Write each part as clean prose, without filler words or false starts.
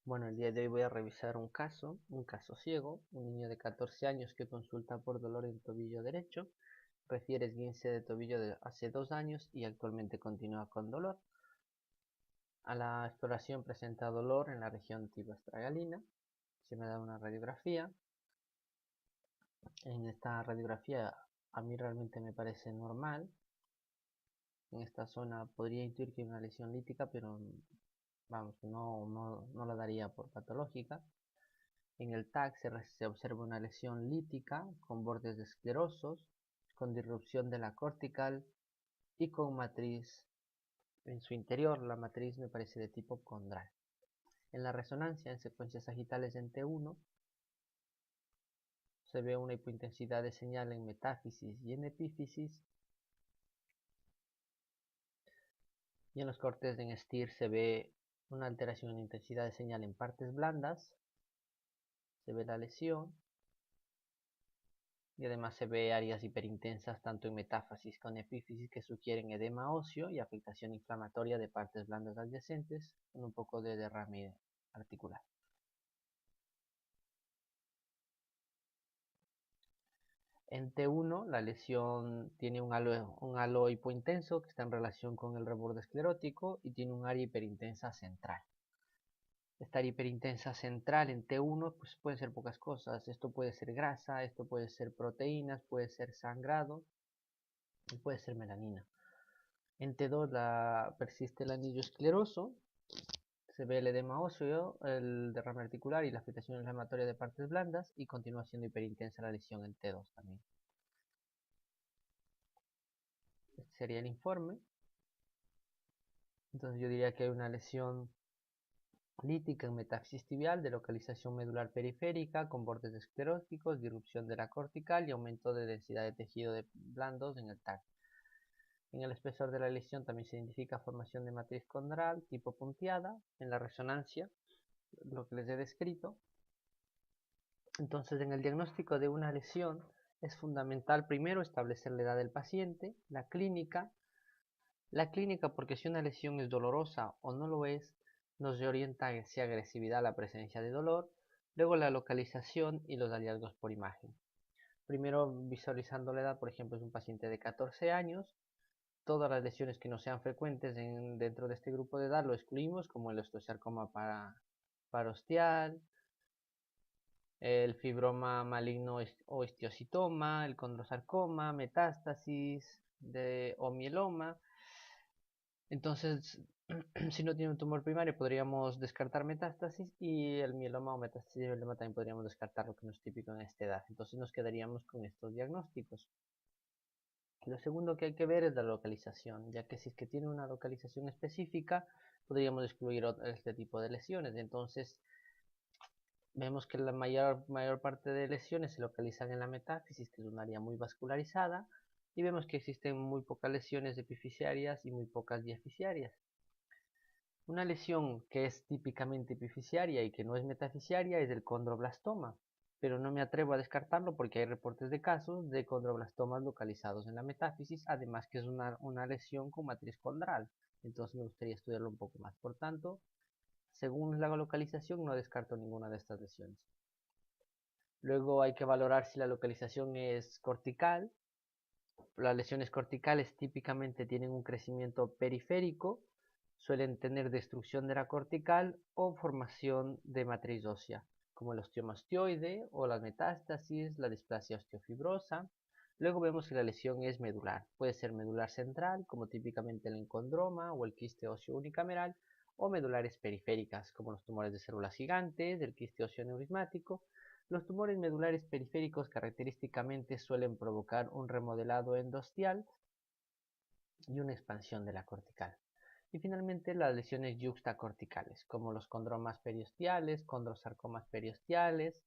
Bueno, el día de hoy voy a revisar un caso ciego, un niño de 14 años que consulta por dolor en tobillo derecho, refiere esguince de tobillo de hace 2 años y actualmente continúa con dolor. A la exploración presenta dolor en la región tiboestragalina, se me da una radiografía. En esta radiografía a mí realmente me parece normal. En esta zona podría intuir que hay una lesión lítica, pero vamos, no la daría por patológica. En el TAC se observa una lesión lítica con bordes esclerosos, con disrupción de la cortical y con matriz en su interior. La matriz me parece de tipo condral. En la resonancia en secuencias sagitales en T1 se ve una hipointensidad de señal en metáfisis y en epífisis, y en los cortes en STIR se ve una alteración en intensidad de señal en partes blandas, se ve la lesión. Y además se ve áreas hiperintensas tanto en metáfisis como en epífisis que sugieren edema óseo y afectación inflamatoria de partes blandas adyacentes con un poco de derrame articular. En T1 la lesión tiene un halo hipointenso que está en relación con el reborde esclerótico y tiene un área hiperintensa central. Esta área hiperintensa central en T1 pues pueden ser pocas cosas. Esto puede ser grasa, esto puede ser proteínas, puede ser sangrado y puede ser melanina. En T2 persiste el anillo escleroso, se ve el edema óseo, el derrame articular y la afectación inflamatoria de partes blandas, y continúa siendo hiperintensa la lesión en T2 también. Este sería el informe. Entonces yo diría que hay una lesión lítica en metáfisis tibial de localización medular periférica con bordes escleróticos, disrupción de la cortical y aumento de densidad de tejido blandos en el TAC. En el espesor de la lesión también se identifica formación de matriz condral tipo punteada. En la resonancia, lo que les he descrito. Entonces, en el diagnóstico de una lesión es fundamental primero establecer la edad del paciente, la clínica porque si una lesión es dolorosa o no lo es, nos orienta hacia agresividad a la presencia de dolor, luego la localización y los hallazgos por imagen. Primero visualizando la edad, por ejemplo, es un paciente de 14 años, todas las lesiones que no sean frecuentes dentro de este grupo de edad lo excluimos, como el osteosarcoma parostial, el fibroma maligno o histiocytoma, el condrosarcoma, metástasis o mieloma. Entonces, si no tiene un tumor primario, podríamos descartar metástasis, y el mieloma o metástasis de mieloma también podríamos descartar, lo que no es típico en esta edad. Entonces nos quedaríamos con estos diagnósticos. Lo segundo que hay que ver es la localización, ya que si es que tiene una localización específica, podríamos excluir este tipo de lesiones. Entonces, vemos que la mayor parte de lesiones se localizan en la metáfisis, que es un área muy vascularizada, y vemos que existen muy pocas lesiones epifisiarias y muy pocas diafisiarias. Una lesión que es típicamente epifisiaria y que no es metafisiaria es el condroblastoma, pero no me atrevo a descartarlo porque hay reportes de casos de condroblastomas localizados en la metáfisis, además que es una lesión con matriz condral, entonces me gustaría estudiarlo un poco más. Por tanto, según la localización, no descarto ninguna de estas lesiones. Luego hay que valorar si la localización es cortical. Las lesiones corticales típicamente tienen un crecimiento periférico, suelen tener destrucción de la cortical o formación de matriz ósea, como el osteoma osteoide o las metástasis, la displasia osteofibrosa. Luego vemos que la lesión es medular. Puede ser medular central, como típicamente el encondroma o el quiste óseo unicameral, o medulares periféricas, como los tumores de células gigantes, el quiste óseo neurismático. Los tumores medulares periféricos característicamente suelen provocar un remodelado endostial y una expansión de la cortical. Y finalmente las lesiones yuxtacorticales, como los condromas periostiales, condrosarcomas periostiales,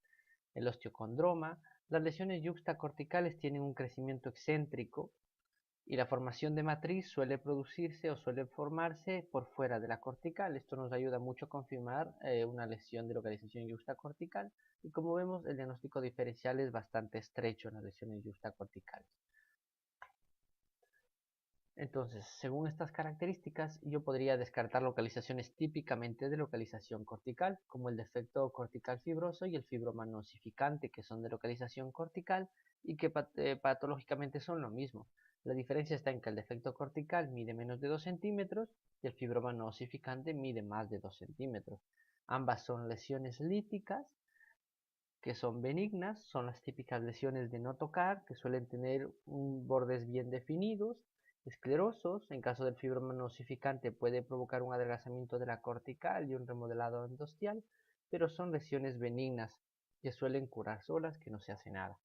el osteocondroma. Las lesiones yuxtacorticales tienen un crecimiento excéntrico y la formación de matriz suele producirse o suele formarse por fuera de la cortical. Esto nos ayuda mucho a confirmar una lesión de localización yuxtacortical, y como vemos el diagnóstico diferencial es bastante estrecho en las lesiones yuxtacorticales. Entonces, según estas características, yo podría descartar localizaciones típicamente de localización cortical, como el defecto cortical fibroso y el fibroma nosificante, que son de localización cortical y que patológicamente son lo mismo. La diferencia está en que el defecto cortical mide menos de 2 centímetros y el fibroma nosificante mide más de 2 centímetros. Ambas son lesiones líticas, que son benignas, son las típicas lesiones de no tocar, que suelen tener bordes bien definidos, esclerosos. En caso del fibroma nosificante puede provocar un adelgazamiento de la cortical y un remodelado endostial, pero son lesiones benignas que suelen curar solas, que no se hace nada.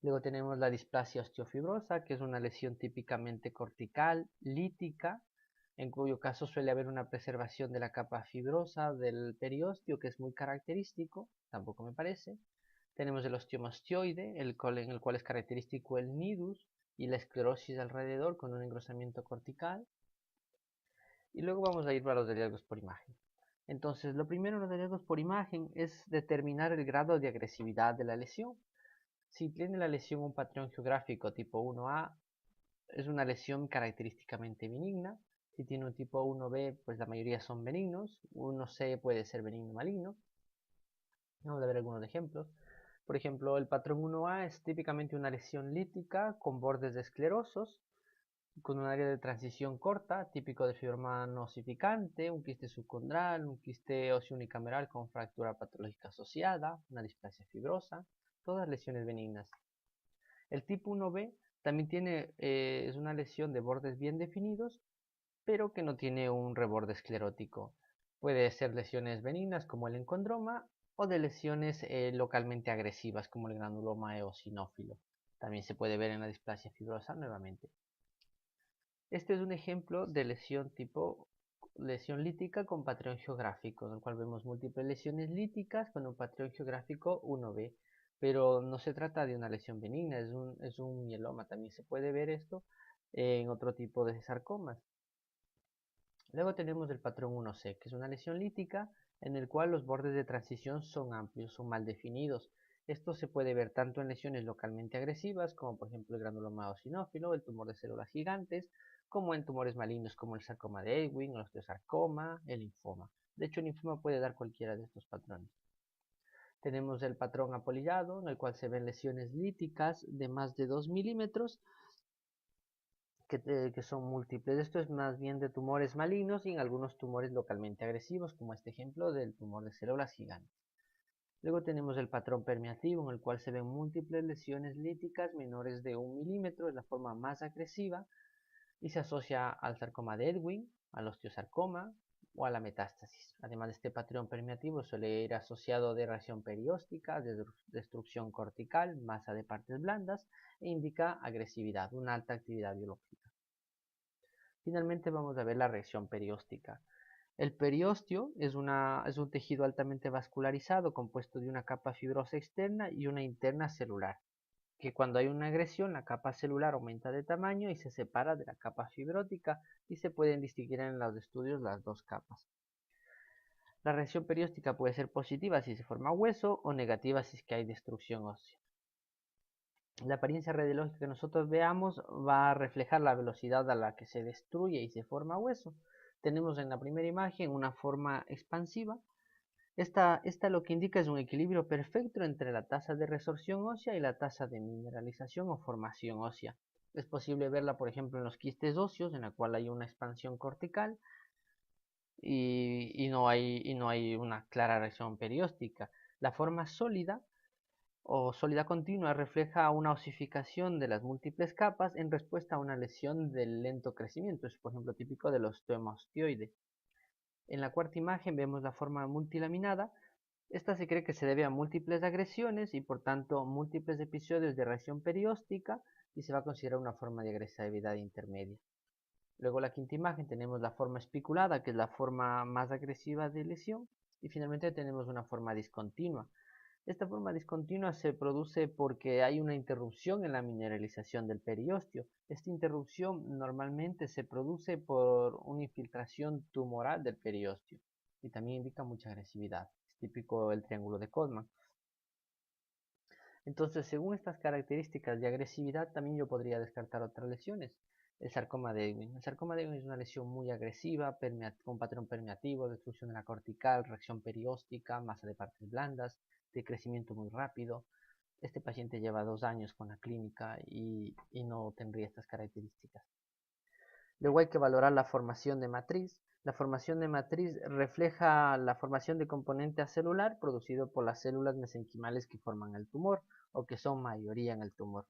Luego tenemos la displasia osteofibrosa, que es una lesión típicamente cortical, lítica, en cuyo caso suele haber una preservación de la capa fibrosa del periósteo, que es muy característico, tampoco me parece. Tenemos el osteoma osteoide, en el cual es característico el nidus y la esclerosis alrededor con un engrosamiento cortical. Y luego vamos a ir para los hallazgos por imagen. Entonces, lo primero en los hallazgos por imagen es determinar el grado de agresividad de la lesión. Si tiene la lesión un patrón geográfico tipo 1A, es una lesión característicamente benigna. Si tiene un tipo 1B, pues la mayoría son benignos. 1C puede ser benigno maligno. Vamos a ver algunos ejemplos. Por ejemplo, el patrón 1A es típicamente una lesión lítica con bordes esclerosos, con un área de transición corta, típico de fibroma nosificante, un quiste subcondral, un quiste óseo unicameral con fractura patológica asociada, una displasia fibrosa, todas lesiones benignas. El tipo 1B también es una lesión de bordes bien definidos, pero que no tiene un reborde esclerótico. Puede ser lesiones benignas como el encondroma o de lesiones localmente agresivas como el granuloma eosinófilo. También se puede ver en la displasia fibrosa nuevamente. Este es un ejemplo de lesión tipo lesión lítica con patrón geográfico, en el cual vemos múltiples lesiones líticas con un patrón geográfico 1B, pero no se trata de una lesión benigna, es un mieloma. También se puede ver esto en otro tipo de sarcomas. Luego tenemos el patrón 1C, que es una lesión lítica en el cual los bordes de transición son amplios, son mal definidos. Esto se puede ver tanto en lesiones localmente agresivas, como por ejemplo el granuloma eosinófilo, el tumor de células gigantes, como en tumores malignos como el sarcoma de Ewing, el osteosarcoma, el linfoma. De hecho, el linfoma puede dar cualquiera de estos patrones. Tenemos el patrón apolillado, en el cual se ven lesiones líticas de más de 2 milímetros, que son múltiples. Esto es más bien de tumores malignos y en algunos tumores localmente agresivos, como este ejemplo del tumor de células gigantes. Luego tenemos el patrón permeativo, en el cual se ven múltiples lesiones líticas menores de 1 milímetro, es la forma más agresiva, y se asocia al sarcoma de Ewing, al osteosarcoma o a la metástasis. Además de este patrón permeativo suele ir asociado de reacción perióstica, de destrucción cortical, masa de partes blandas e indica agresividad, una alta actividad biológica. Finalmente vamos a ver la reacción perióstica. El periósteo es un tejido altamente vascularizado compuesto de una capa fibrosa externa y una interna celular, que cuando hay una agresión la capa celular aumenta de tamaño y se separa de la capa fibrótica y se pueden distinguir en los estudios las dos capas. La reacción perióstica puede ser positiva si se forma hueso o negativa si es que hay destrucción ósea. La apariencia radiológica que nosotros veamos va a reflejar la velocidad a la que se destruye y se forma hueso. Tenemos en la primera imagen una forma expansiva. Esta lo que indica es un equilibrio perfecto entre la tasa de resorción ósea y la tasa de mineralización o formación ósea. Es posible verla, por ejemplo, en los quistes óseos, en la cual hay una expansión cortical y no hay una clara reacción perióstica. La forma sólida o sólida continua refleja una osificación de las múltiples capas en respuesta a una lesión del lento crecimiento. Es, por ejemplo, típico del osteoma osteoide. En la cuarta imagen vemos la forma multilaminada. Esta se cree que se debe a múltiples agresiones y por tanto múltiples episodios de reacción perióstica y se va a considerar una forma de agresividad intermedia. Luego la quinta imagen tenemos la forma espiculada, que es la forma más agresiva de lesión, y finalmente tenemos una forma discontinua. Esta forma discontinua se produce porque hay una interrupción en la mineralización del periósteo. Esta interrupción normalmente se produce por una infiltración tumoral del periósteo y también indica mucha agresividad. Es típico el triángulo de Codman. Entonces, según estas características de agresividad, también yo podría descartar otras lesiones. El sarcoma de Ewing. El sarcoma de Ewing es una lesión muy agresiva, con patrón permeativo, destrucción de la cortical, reacción perióstica, masa de partes blandas, de crecimiento muy rápido. Este paciente lleva 2 años con la clínica y no tendría estas características. Luego hay que valorar la formación de matriz. La formación de matriz refleja la formación de componente acelular producido por las células mesenquimales que forman el tumor o que son mayoría en el tumor.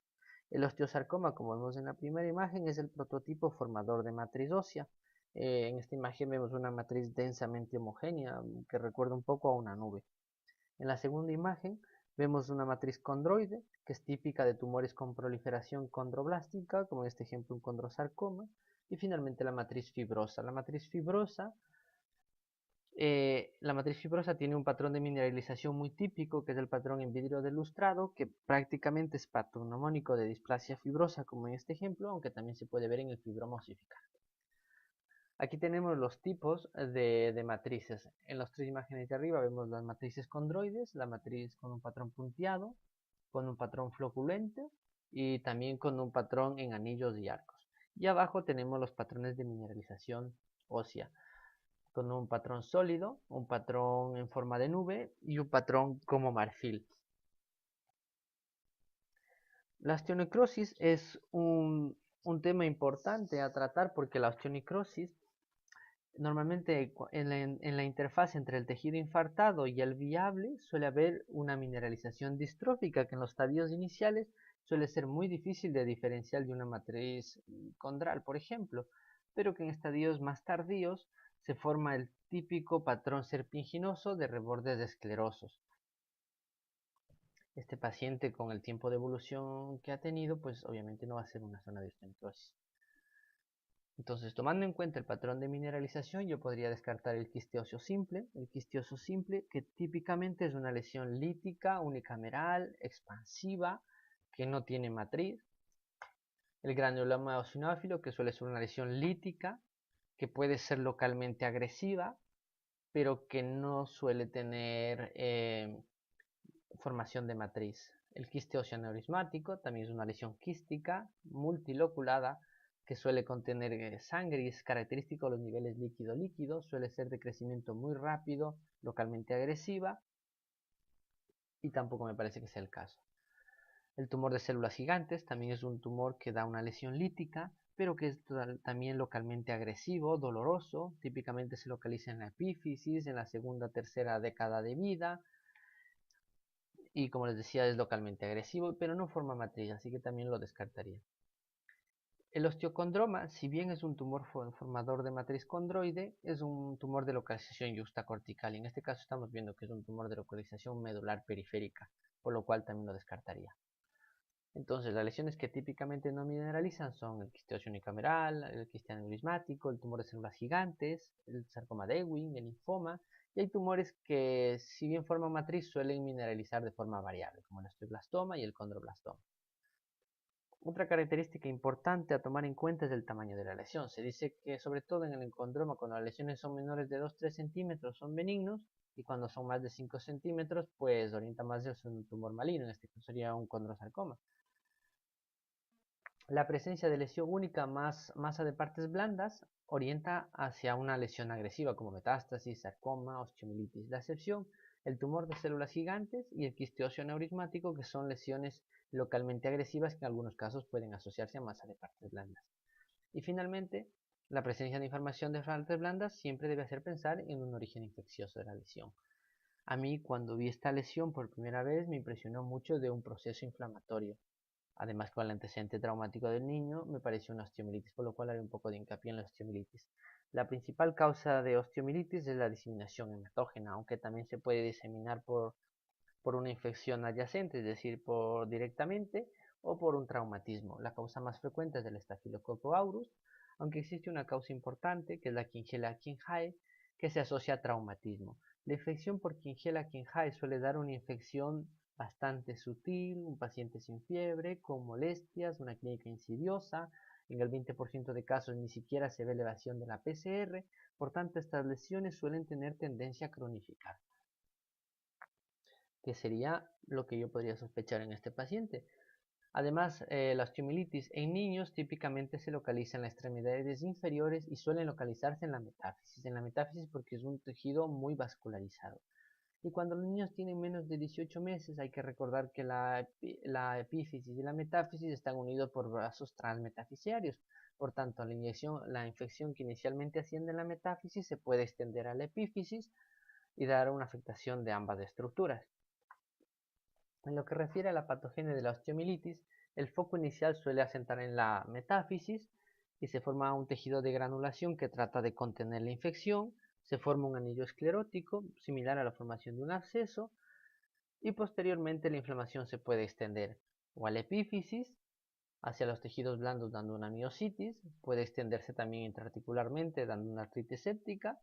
El osteosarcoma, como vemos en la primera imagen, es el prototipo formador de matriz ósea. En esta imagen vemos una matriz densamente homogénea que recuerda un poco a una nube. En la segunda imagen vemos una matriz condroide, que es típica de tumores con proliferación condroblástica, como en este ejemplo un condrosarcoma, y finalmente la matriz fibrosa. La matriz fibrosa tiene un patrón de mineralización muy típico, que es el patrón en vidrio delustrado, que prácticamente es patognomónico de displasia fibrosa, como en este ejemplo, aunque también se puede ver en el fibroma osificante. Aquí tenemos los tipos de matrices. En las 3 imágenes de arriba vemos las matrices condroides, la matriz con un patrón punteado, con un patrón floculento y también con un patrón en anillos y arcos. Y abajo tenemos los patrones de mineralización ósea, con un patrón sólido, un patrón en forma de nube y un patrón como marfil. La osteonecrosis es un tema importante a tratar porque la osteonecrosis normalmente en la interfaz entre el tejido infartado y el viable suele haber una mineralización distrófica que en los estadios iniciales suele ser muy difícil de diferenciar de una matriz condral, por ejemplo, pero que en estadios más tardíos se forma el típico patrón serpinginoso de rebordes esclerosos. Este paciente con el tiempo de evolución que ha tenido, pues obviamente no va a ser una zona de osteonecrosis. Entonces, tomando en cuenta el patrón de mineralización, yo podría descartar el quiste óseo simple. El quiste óseo simple, que típicamente es una lesión lítica, unicameral, expansiva, que no tiene matriz. El granuloma eosinófilo, que suele ser una lesión lítica, que puede ser localmente agresiva, pero que no suele tener formación de matriz. El quiste óseo aneurismático también es una lesión quística, multiloculada, que suele contener sangre y es característico de los niveles líquido-líquido, suele ser de crecimiento muy rápido, localmente agresiva, y tampoco me parece que sea el caso. El tumor de células gigantes también es un tumor que da una lesión lítica, pero que es también localmente agresivo, doloroso, típicamente se localiza en la epífisis, en la segunda o tercera década de vida, y como les decía es localmente agresivo, pero no forma matriz, así que también lo descartaría. El osteocondroma, si bien es un tumor formador de matriz condroide, es un tumor de localización yuxtacortical, y en este caso estamos viendo que es un tumor de localización medular periférica, por lo cual también lo descartaría. Entonces, las lesiones que típicamente no mineralizan son el quiste óseo unicameral, el quiste aneurismático, el tumor de células gigantes, el sarcoma de Ewing, el linfoma, y hay tumores que, si bien forman matriz, suelen mineralizar de forma variable, como el osteoblastoma y el condroblastoma. Otra característica importante a tomar en cuenta es el tamaño de la lesión. Se dice que, sobre todo en el encondroma, cuando las lesiones son menores de 2-3 centímetros, son benignos, y cuando son más de 5 centímetros, pues orienta más hacia un tumor maligno, en este caso sería un condrosarcoma. La presencia de lesión única más masa de partes blandas orienta hacia una lesión agresiva como metástasis, sarcoma, osteomielitis. La excepción, el tumor de células gigantes y el quiste óseo aneurismático, que son lesiones localmente agresivas que en algunos casos pueden asociarse a masa de partes blandas. Y finalmente, la presencia de inflamación de partes blandas siempre debe hacer pensar en un origen infeccioso de la lesión. A mí, cuando vi esta lesión por primera vez, me impresionó mucho de un proceso inflamatorio. Además, con el antecedente traumático del niño, me pareció una osteomielitis, por lo cual haré un poco de hincapié en la osteomielitis. La principal causa de osteomielitis es la diseminación hematógena, aunque también se puede diseminar por una infección adyacente, es decir, directamente o por un traumatismo. La causa más frecuente es el Staphylococcus aureus, aunque existe una causa importante que es la Klebsiella quinshae, que se asocia a traumatismo. La infección por Klebsiella quinshae suele dar una infección bastante sutil, un paciente sin fiebre, con molestias, una clínica insidiosa. En el 20% de casos ni siquiera se ve elevación de la PCR, por tanto estas lesiones suelen tener tendencia a cronificar. que sería lo que yo podría sospechar en este paciente. Además, la osteomielitis en niños típicamente se localiza en las extremidades inferiores y suelen localizarse en la metáfisis. En la metáfisis porque es un tejido muy vascularizado. Y cuando los niños tienen menos de 18 meses, hay que recordar que la epífisis y la metáfisis están unidos por brazos transmetafisiarios. Por tanto, la infección que inicialmente asciende en la metáfisis se puede extender a la epífisis y dar una afectación de ambas estructuras. En lo que refiere a la patogenia de la osteomielitis, el foco inicial suele asentar en la metáfisis y se forma un tejido de granulación que trata de contener la infección. Se forma un anillo esclerótico similar a la formación de un absceso y posteriormente la inflamación se puede extender o a la epífisis hacia los tejidos blandos dando una miositis, puede extenderse también intraarticularmente dando una artritis séptica,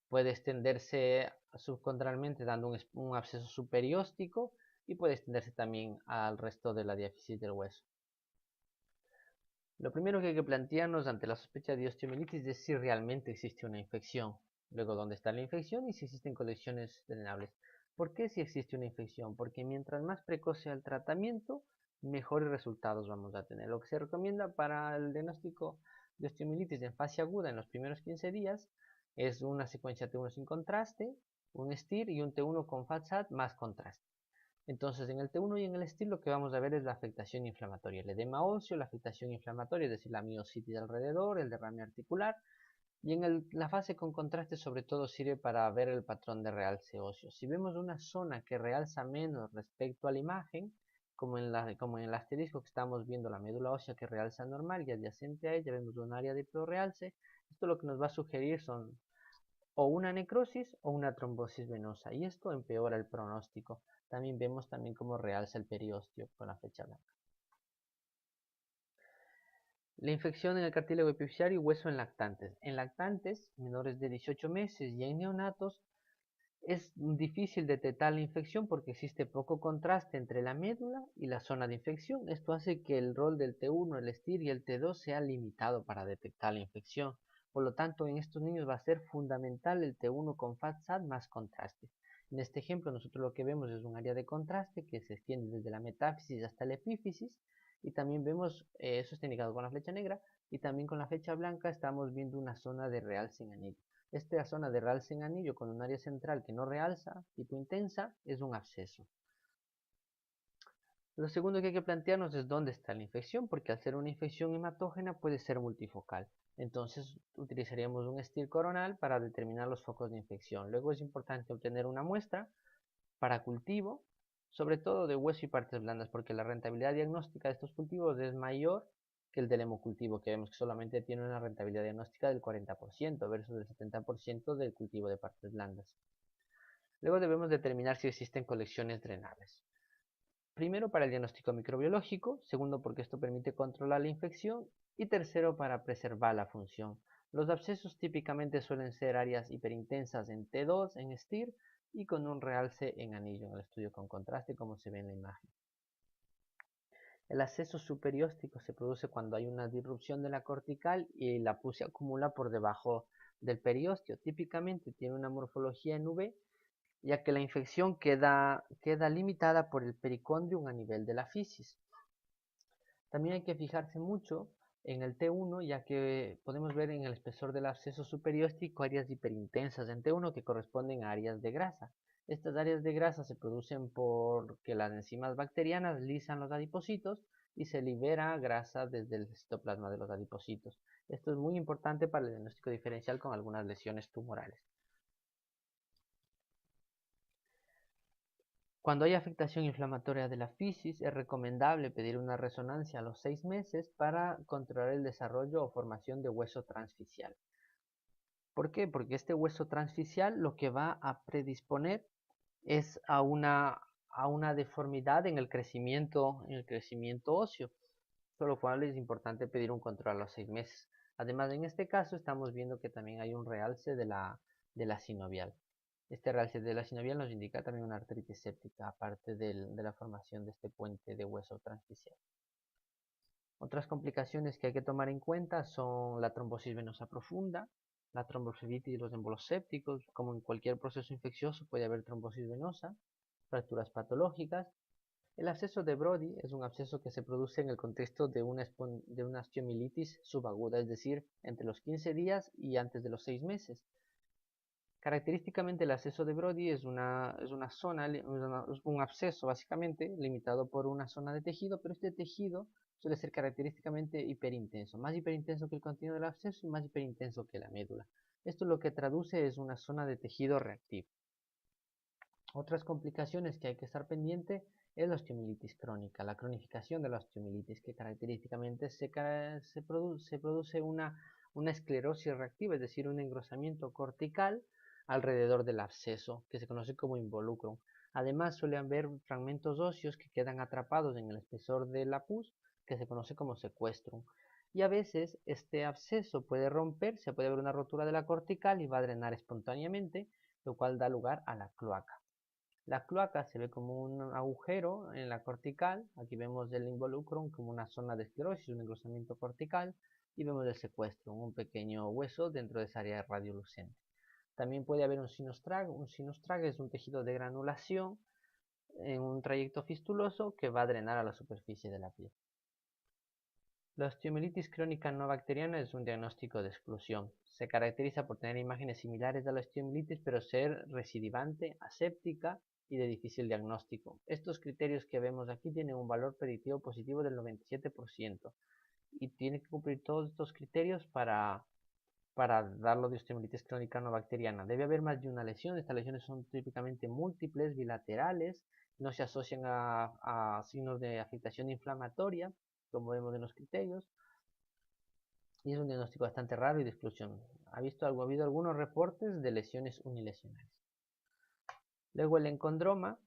puede extenderse subcontralmente dando un absceso superióstico y puede extenderse también al resto de la diáfisis del hueso. Lo primero que hay que plantearnos ante la sospecha de osteomielitis es si realmente existe una infección, luego dónde está la infección y si existen condiciones drenables. ¿Por qué si existe una infección? Porque mientras más precoz sea el tratamiento, mejores resultados vamos a tener. Lo que se recomienda para el diagnóstico de osteomielitis en fase aguda en los primeros 15 días es una secuencia T1 sin contraste, un STIR y un T1 con FATSAT más contraste. Entonces, en el T1 y en el STIR lo que vamos a ver es la afectación inflamatoria, el edema óseo, la afectación inflamatoria, es decir, la miositis alrededor, el derrame articular, y en la fase con contraste sobre todo sirve para ver el patrón de realce óseo. Si vemos una zona que realza menos respecto a la imagen, como en el asterisco que estamos viendo la médula ósea que realza normal y adyacente a ella vemos un área de prorealce, esto lo que nos va a sugerir son o una necrosis o una trombosis venosa y esto empeora el pronóstico. También vemos cómo realza el periósteo con la flecha blanca. La infección en el cartílago epifisario y hueso en lactantes. En lactantes menores de 18 meses y en neonatos es difícil detectar la infección porque existe poco contraste entre la médula y la zona de infección. Esto hace que el rol del T1, el STIR y el T2 sea limitado para detectar la infección. Por lo tanto, en estos niños va a ser fundamental el T1 con FATSAT más contraste. En este ejemplo, nosotros lo que vemos es un área de contraste que se extiende desde la metáfisis hasta la epífisis y también vemos, eso está indicado con la flecha negra, y también con la flecha blanca estamos viendo una zona de realce en anillo. Esta zona de realce en anillo con un área central que no realza, tipo intensa, es un absceso. Lo segundo que hay que plantearnos es dónde está la infección, porque al ser una infección hematógena puede ser multifocal. Entonces utilizaríamos un STIR coronal para determinar los focos de infección. Luego es importante obtener una muestra para cultivo, sobre todo de hueso y partes blandas, porque la rentabilidad diagnóstica de estos cultivos es mayor que el del hemocultivo, que vemos que solamente tiene una rentabilidad diagnóstica del 40% versus el 70% del cultivo de partes blandas. Luego debemos determinar si existen colecciones drenables. Primero para el diagnóstico microbiológico, segundo porque esto permite controlar la infección y tercero para preservar la función. Los abscesos típicamente suelen ser áreas hiperintensas en T2, en STIR y con un realce en anillo en el estudio con contraste como se ve en la imagen. El absceso superióstico se produce cuando hay una disrupción de la cortical y la pus se acumula por debajo del periósteo. Típicamente tiene una morfología en V, ya que la infección queda limitada por el pericondrium a nivel de la fisis. También hay que fijarse mucho en el T1, ya que podemos ver en el espesor del absceso superióstico áreas hiperintensas en T1 que corresponden a áreas de grasa. Estas áreas de grasa se producen porque las enzimas bacterianas lisan los adipocitos y se libera grasa desde el citoplasma de los adipocitos. Esto es muy importante para el diagnóstico diferencial con algunas lesiones tumorales. Cuando hay afectación inflamatoria de la fisis, es recomendable pedir una resonancia a los 6 meses para controlar el desarrollo o formación de hueso transficial. ¿Por qué? Porque este hueso transficial lo que va a predisponer es a una deformidad en el crecimiento óseo, por lo cual es importante pedir un control a los 6 meses. Además, en este caso estamos viendo que también hay un realce de la sinovial. Este realce de la sinovial nos indica también una artritis séptica, aparte de la formación de este puente de hueso transficial. Otras complicaciones que hay que tomar en cuenta son la trombosis venosa profunda, la tromboflebitis y los embolos sépticos. Como en cualquier proceso infeccioso puede haber trombosis venosa. Fracturas patológicas. El absceso de Brody es un absceso que se produce en el contexto de una osteomielitis subaguda, es decir, entre los 15 días y antes de los 6 meses. Característicamente el absceso de Brody es un absceso básicamente limitado por una zona de tejido, pero este tejido suele ser característicamente hiperintenso, más hiperintenso que el contenido del absceso y más hiperintenso que la médula. Esto lo que traduce es una zona de tejido reactivo. Otras complicaciones que hay que estar pendiente es la osteomielitis crónica, la cronificación de la osteomielitis, que característicamente se produce una esclerosis reactiva, es decir, un engrosamiento cortical alrededor del absceso, que se conoce como involucro. Además, suele haber fragmentos óseos que quedan atrapados en el espesor de la pus, que se conoce como secuestrum. Y a veces este absceso puede romperse, puede haber una rotura de la cortical y va a drenar espontáneamente, lo cual da lugar a la cloaca. La cloaca se ve como un agujero en la cortical. Aquí vemos el involucrum como una zona de esclerosis, un engrosamiento cortical, y vemos el secuestro, un pequeño hueso dentro de esa área radiolucente. También puede haber un sinus tract. Un sinus tract es un tejido de granulación en un trayecto fistuloso que va a drenar a la superficie de la piel. La osteomielitis crónica no bacteriana es un diagnóstico de exclusión. Se caracteriza por tener imágenes similares a la osteomielitis, pero ser recidivante, aséptica y de difícil diagnóstico. Estos criterios que vemos aquí tienen un valor predictivo positivo del 97% y tiene que cumplir todos estos criterios para darlo de osteomielitis crónica no bacteriana. Debe haber más de una lesión. Estas lesiones son típicamente múltiples, bilaterales, no se asocian a signos de afectación inflamatoria, como vemos en los criterios, y es un diagnóstico bastante raro y de exclusión. Ha habido algunos reportes de lesiones unilesionales. Luego el encondroma.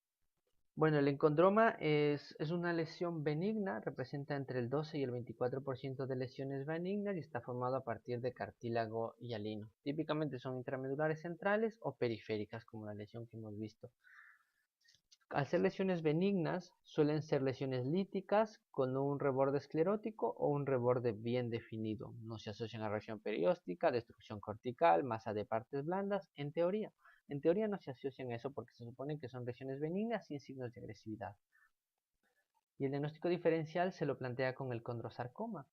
Bueno, el encondroma es una lesión benigna, representa entre el 12 y el 24% de lesiones benignas y está formado a partir de cartílago hialino. Típicamente son intramedulares centrales o periféricas, como la lesión que hemos visto. Al ser lesiones benignas, suelen ser lesiones líticas con un reborde esclerótico o un reborde bien definido. No se asocian a reacción perióstica, destrucción cortical, masa de partes blandas, en teoría. En teoría no se asocian a eso porque se supone que son lesiones benignas sin signos de agresividad. Y el diagnóstico diferencial se lo plantea con el condrosarcoma.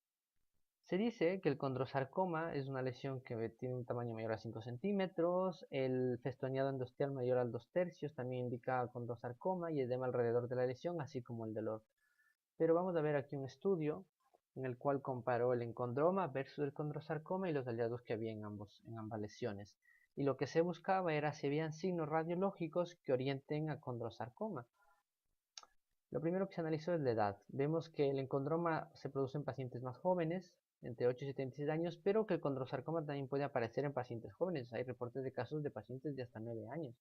Se dice que el condrosarcoma es una lesión que tiene un tamaño mayor a 5 centímetros, el festoneado endosteal mayor al 2/3 también indica condrosarcoma y edema alrededor de la lesión, así como el dolor. Pero vamos a ver aquí un estudio en el cual comparó el encondroma versus el condrosarcoma y los hallazgos que había en ambas lesiones. Y lo que se buscaba era si habían signos radiológicos que orienten a condrosarcoma. Lo primero que se analizó es la edad. Vemos que el encondroma se produce en pacientes más jóvenes, entre 8 y 76 años, pero que el condrosarcoma también puede aparecer en pacientes jóvenes. Hay reportes de casos de pacientes de hasta 9 años.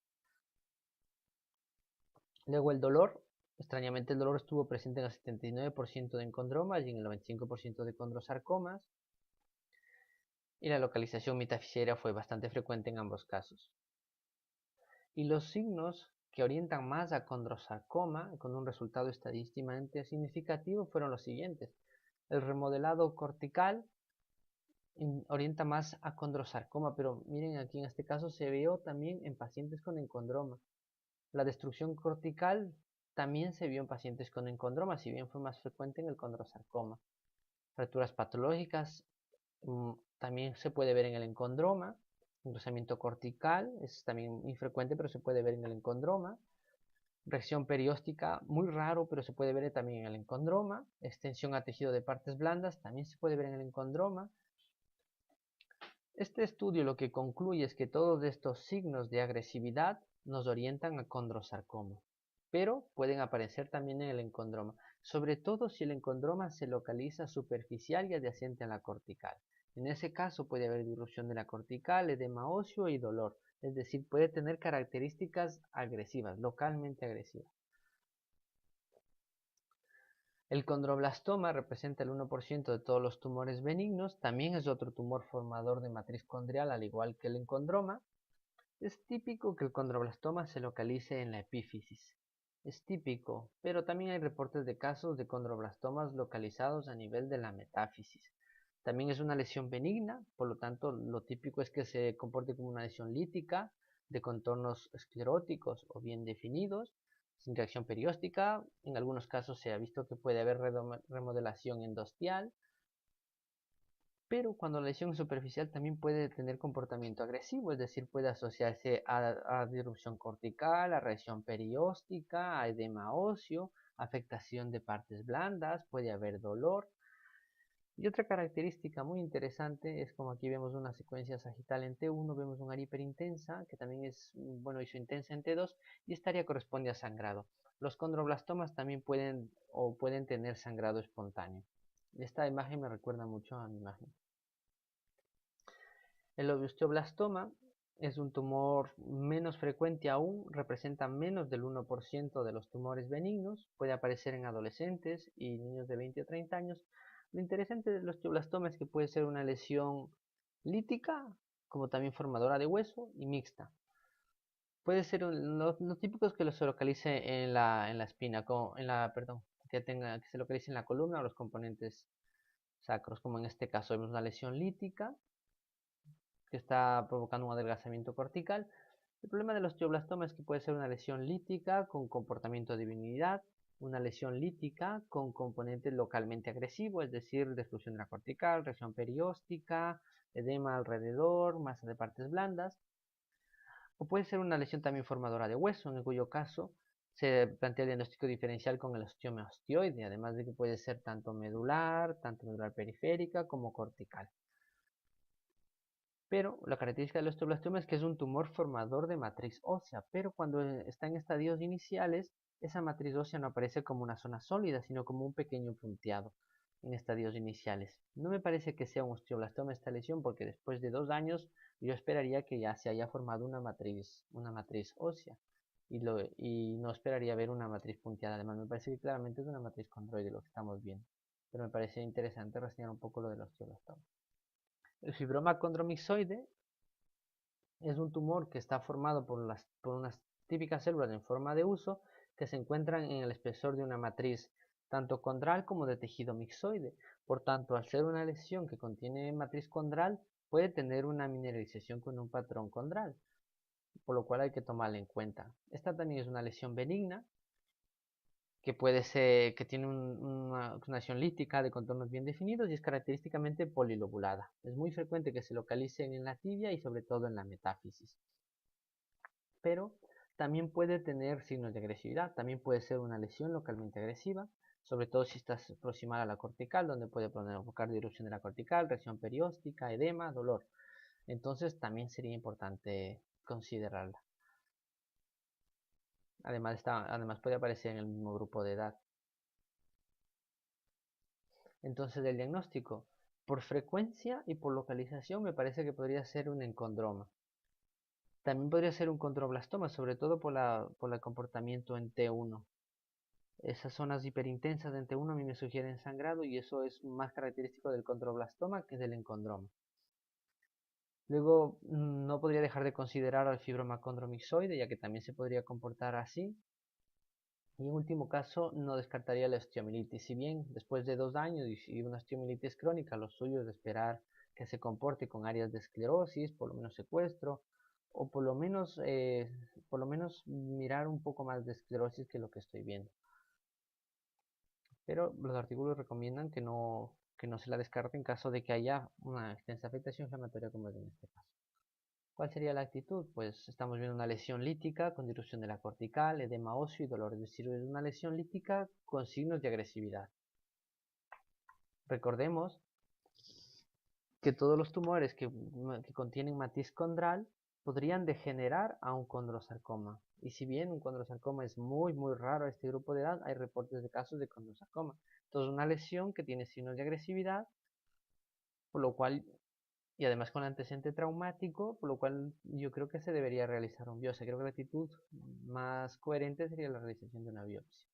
Luego el dolor. Extrañamente el dolor estuvo presente en el 79% de encondromas y en el 95% de condrosarcomas. Y la localización metafisiera fue bastante frecuente en ambos casos. Y los signos que orientan más a condrosarcoma, con un resultado estadísticamente significativo, fueron los siguientes. El remodelado cortical orienta más a condrosarcoma, pero miren aquí en este caso se vio también en pacientes con encondroma. La destrucción cortical también se vio en pacientes con encondroma, si bien fue más frecuente en el condrosarcoma. Fracturas patológicas también se puede ver en el encondroma. Engrosamiento cortical es también infrecuente, pero se puede ver en el encondroma. Reacción perióstica, muy raro, pero se puede ver también en el encondroma. Extensión a tejido de partes blandas, también se puede ver en el encondroma. Este estudio lo que concluye es que todos estos signos de agresividad nos orientan a condrosarcoma, pero pueden aparecer también en el encondroma, sobre todo si el encondroma se localiza superficial y adyacente a la cortical. En ese caso puede haber disrupción de la cortical, edema óseo y dolor, es decir, puede tener características agresivas, localmente agresivas. El condroblastoma representa el 1% de todos los tumores benignos, también es otro tumor formador de matriz condrial al igual que el encondroma. Es típico que el condroblastoma se localice en la epífisis. Es típico, pero también hay reportes de casos de condroblastomas localizados a nivel de la metáfisis. También es una lesión benigna, por lo tanto lo típico es que se comporte como una lesión lítica, de contornos escleróticos o bien definidos, sin reacción perióstica. En algunos casos se ha visto que puede haber remodelación endostial, pero cuando la lesión es superficial también puede tener comportamiento agresivo, es decir, puede asociarse a disrupción cortical, a reacción perióstica, a edema óseo, afectación de partes blandas, puede haber dolor. Y otra característica muy interesante es como aquí vemos una secuencia sagital en T1, vemos una área hiperintensa, que también es, bueno, isointensa en T2, y esta área corresponde a sangrado. Los condroblastomas también pueden tener sangrado espontáneo. Esta imagen me recuerda mucho a mi imagen. El osteoblastoma es un tumor menos frecuente aún, representa menos del 1% de los tumores benignos, puede aparecer en adolescentes y niños de 20 o 30 años. Lo interesante del osteoblastoma es que puede ser una lesión lítica, como también formadora de hueso, y mixta. Puede ser lo típico es que se localice en la espina, que se localice en la columna o los componentes sacros, como en este caso vemos una lesión lítica que está provocando un adelgazamiento cortical. El problema del osteoblastoma es que puede ser una lesión lítica con comportamiento de benignidad, una lesión lítica con componente localmente agresivo, es decir, destrucción de la cortical, región perióstica, edema alrededor, masa de partes blandas. O puede ser una lesión también formadora de hueso, en cuyo caso se plantea el diagnóstico diferencial con el osteoma osteoide, además de que puede ser tanto medular periférica como cortical. Pero la característica del osteoblastoma es que es un tumor formador de matriz ósea, pero cuando está en estadios iniciales, esa matriz ósea no aparece como una zona sólida, sino como un pequeño punteado en estadios iniciales. No me parece que sea un osteoblastoma esta lesión, porque después de 2 años yo esperaría que ya se haya formado una matriz ósea, y no esperaría ver una matriz punteada. Además, me parece que claramente es una matriz condroide lo que estamos viendo, pero me parece interesante reseñar un poco lo del osteoblastoma. El fibroma condromixoide es un tumor que está formado por unas típicas células en forma de huso que se encuentran en el espesor de una matriz tanto condral como de tejido mixoide. Por tanto, al ser una lesión que contiene matriz condral, puede tener una mineralización con un patrón condral, por lo cual hay que tomarla en cuenta. Esta también es una lesión benigna que tiene una lesión lítica de contornos bien definidos y es característicamente polilobulada. Es muy frecuente que se localicen en la tibia y sobre todo en la metáfisis. Pero también puede tener signos de agresividad, también puede ser una lesión localmente agresiva, sobre todo si está proximal a la cortical, donde puede provocar disrupción de la cortical, reacción perióstica, edema, dolor. Entonces también sería importante considerarla. Además puede aparecer en el mismo grupo de edad. Entonces, del diagnóstico, por frecuencia y por localización, me parece que podría ser un encondroma. También podría ser un condroblastoma, sobre todo por el comportamiento en T1. Esas zonas hiperintensas de T1 a mí me sugieren sangrado y eso es más característico del condroblastoma que del encondroma. Luego, no podría dejar de considerar al fibroma condromixoide, ya que también se podría comportar así. Y en último caso, no descartaría la osteomielitis. Si bien después de 2 años y una osteomielitis crónica, lo suyo es de esperar que se comporte con áreas de esclerosis, por lo menos secuestro, o por lo menos mirar un poco más de esclerosis que lo que estoy viendo. Pero los artículos recomiendan que no se la descarte en caso de que haya una extensa afectación inflamatoria como es en este caso. ¿Cuál sería la actitud? Pues estamos viendo una lesión lítica con disrupción de la cortical, edema óseo y dolor. Es decir, es una lesión lítica con signos de agresividad. Recordemos que todos los tumores que contienen matiz condral podrían degenerar a un condrosarcoma. Y si bien un condrosarcoma es muy raro a este grupo de edad, hay reportes de casos de condrosarcoma. Entonces, una lesión que tiene signos de agresividad, por lo cual y además con antecedente traumático, por lo cual yo creo que se debería realizar un biopsia. Creo que la actitud más coherente sería la realización de una biopsia.